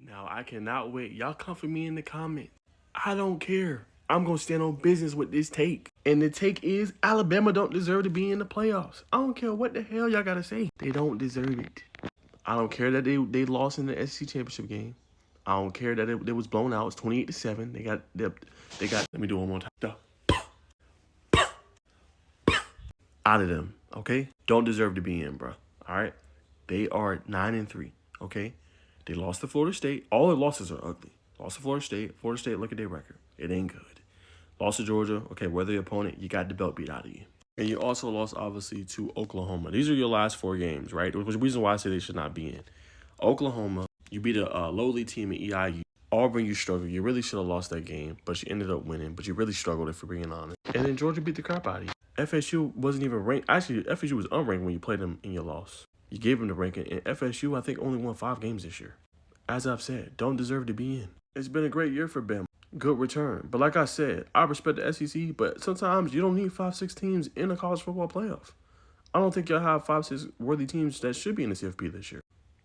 Now, I cannot wait. Y'all come for me in the comments. I don't care. I'm going to stand on business with this take. And the take is Alabama don't deserve to be in the playoffs. I don't care what the hell y'all got to say. They don't deserve it. I don't care that they lost in the SEC championship game. I don't care that it was blown out. It's 28-7. They got. Let me do it one more time. Out of them. Okay. Don't deserve to be in, bro. All right. They are 9-3. Okay. They lost to Florida State. All their losses are ugly. Lost to Florida State. Florida State, look at their record. It ain't good. Lost to Georgia. Okay, we're the opponent. You got the belt beat out of you. And you also lost, obviously, to Oklahoma. These are your last 4 games, right? Which is the reason why I say they should not be in. Oklahoma, you beat a lowly team in EIU. Auburn, you struggled. You really should have lost that game, but you ended up winning. But you really struggled, if we're being honest. And then Georgia beat the crap out of you. FSU wasn't even ranked. Actually, FSU was unranked when you played them in your loss. You gave them the ranking. And FSU, I think, only won 5 games this year. As I've said, don't deserve to be in. It's been a great year for Bama. Good return. But like I said, I respect the SEC, but sometimes you don't need 5-6 teams in a college football playoff. I don't think y'all have 5-6 worthy teams that should be in the CFP this year.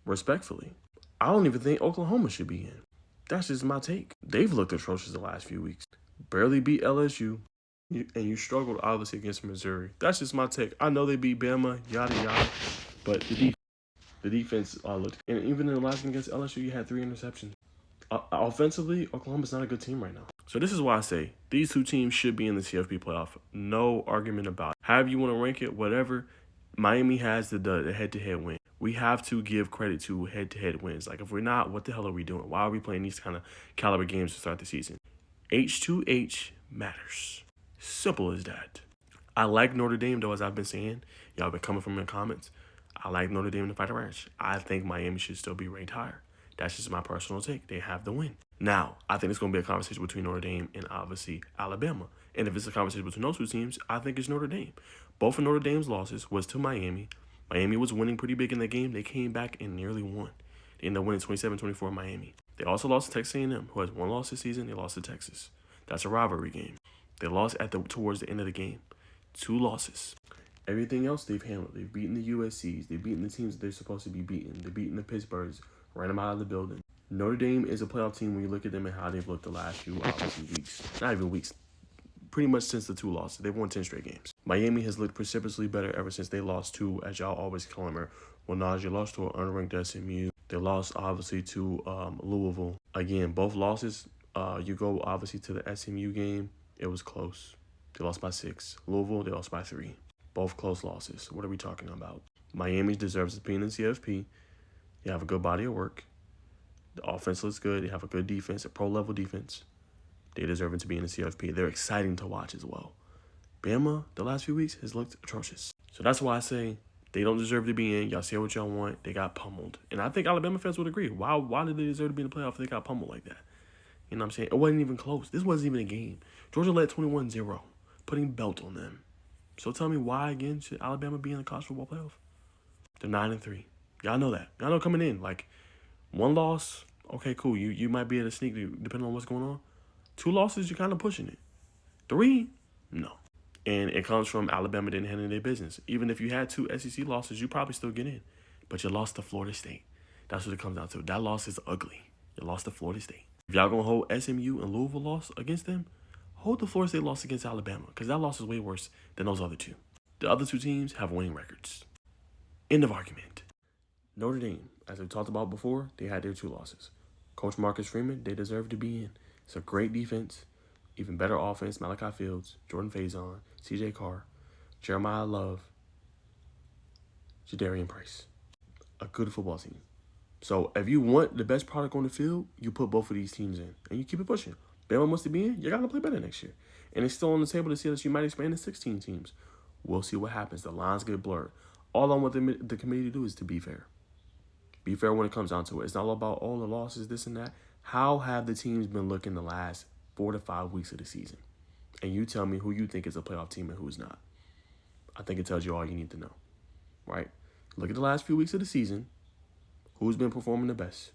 Respectfully. I don't even think Oklahoma should be in. That's just my take. They've looked atrocious the last few weeks. Barely beat LSU, and you struggled, obviously, against Missouri. That's just my take. I know they beat Bama, yada, yada, but the defense looked... And even in the last game against LSU, you had 3 interceptions. Offensively, Oklahoma's not a good team right now. So this is why I say these 2 teams should be in the CFP playoff. No argument about it. However you want to rank it, whatever. Miami has the head-to-head win. We have to give credit to head-to-head wins. Like, if we're not, what the hell are we doing? Why are we playing these kind of caliber games to start the season? H2H matters. Simple as that. I like Notre Dame, though, as I've been saying. Y'all been coming from in the comments. I like Notre Dame to fight the ranch. I think Miami should still be ranked higher. That's just my personal take. They have the win. Now, I think it's going to be a conversation between Notre Dame and, obviously, Alabama. And if it's a conversation between those 2 teams, I think it's Notre Dame. Both of Notre Dame's losses was to Miami. Miami was winning pretty big in that game. They came back and nearly won. They ended up winning 27-24 in Miami. They also lost to Texas A&M, who has 1 loss this season. They lost to Texas. That's a rivalry game. They lost towards the end of the game. 2 losses. Everything else they've handled. They've beaten the USCs. They've beaten the teams that they're supposed to be beating. They've beaten the Pittsburghs. Ran them out of the building. Notre Dame is a playoff team when you look at them and how they've looked the last few, obviously, weeks. Not even weeks. Pretty much since the 2 losses. They've won 10 straight games. Miami has looked precipitously better ever since they lost to, as y'all always clamor, well, Najeh lost to an unranked SMU. They lost, obviously, to Louisville. Again, both losses, you go, obviously, to the SMU game. It was close. They lost by 6. Louisville, they lost by 3. Both close losses. What are we talking about? Miami deserves to be in the CFP. They have a good body of work. The offense looks good. They have a good defense, a pro-level defense. They deserve to be in the CFP. They're exciting to watch as well. Bama, the last few weeks, has looked atrocious. So that's why I say they don't deserve to be in. Y'all say what y'all want. They got pummeled. And I think Alabama fans would agree. Why did they deserve to be in the playoff if they got pummeled like that? You know what I'm saying? It wasn't even close. This wasn't even a game. Georgia led 21-0, putting belt on them. So tell me why, again, should Alabama be in the college football playoff? They're 9-3. Y'all know that. Y'all know coming in, like, 1 loss, okay, cool. You might be able to sneak depending on what's going on. 2 losses, you're kind of pushing it. 3, no. And it comes from Alabama didn't handle their business. Even if you had 2 SEC losses, you probably still get in. But you lost to Florida State. That's what it comes down to. That loss is ugly. You lost to Florida State. If y'all going to hold SMU and Louisville loss against them, hold the Florida State loss against Alabama, because that loss is way worse than those other 2. The other 2 teams have winning records. End of argument. Notre Dame, as we talked about before, they had their 2 losses. Coach Marcus Freeman, they deserve to be in. It's a great defense, even better offense. Malachi Fields, Jordan Faison, C.J. Carr, Jeremiah Love, Jadarian Price. A good football team. So if you want the best product on the field, you put both of these teams in, and you keep it pushing. Bama wants to be in, you got to play better next year. And it's still on the table to see that you might expand to 16 teams. We'll see what happens. The lines get blurred. All I want the committee to do is to be fair. Be fair when it comes down to it. It's not all about all the losses, this and that. How have the teams been looking the last 4 to 5 weeks of the season? And you tell me who you think is a playoff team and who's not. I think it tells you all you need to know, right? Look at the last few weeks of the season. Who's been performing the best?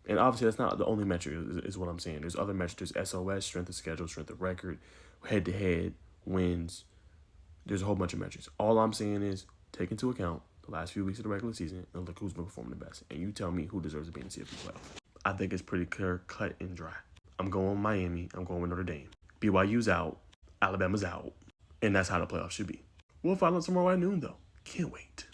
And obviously, that's not the only metric, is what I'm saying. There's other metrics. There's SOS, strength of schedule, strength of record, head-to-head, wins. There's a whole bunch of metrics. All I'm saying is take into account the last few weeks of the regular season and look who's been performing the best. And you tell me who deserves to be in the CFP playoff. I think it's pretty clear, cut and dry. I'm going with Miami. I'm going with Notre Dame. BYU's out. Alabama's out. And that's how the playoffs should be. We'll find out tomorrow at noon, though. Can't wait.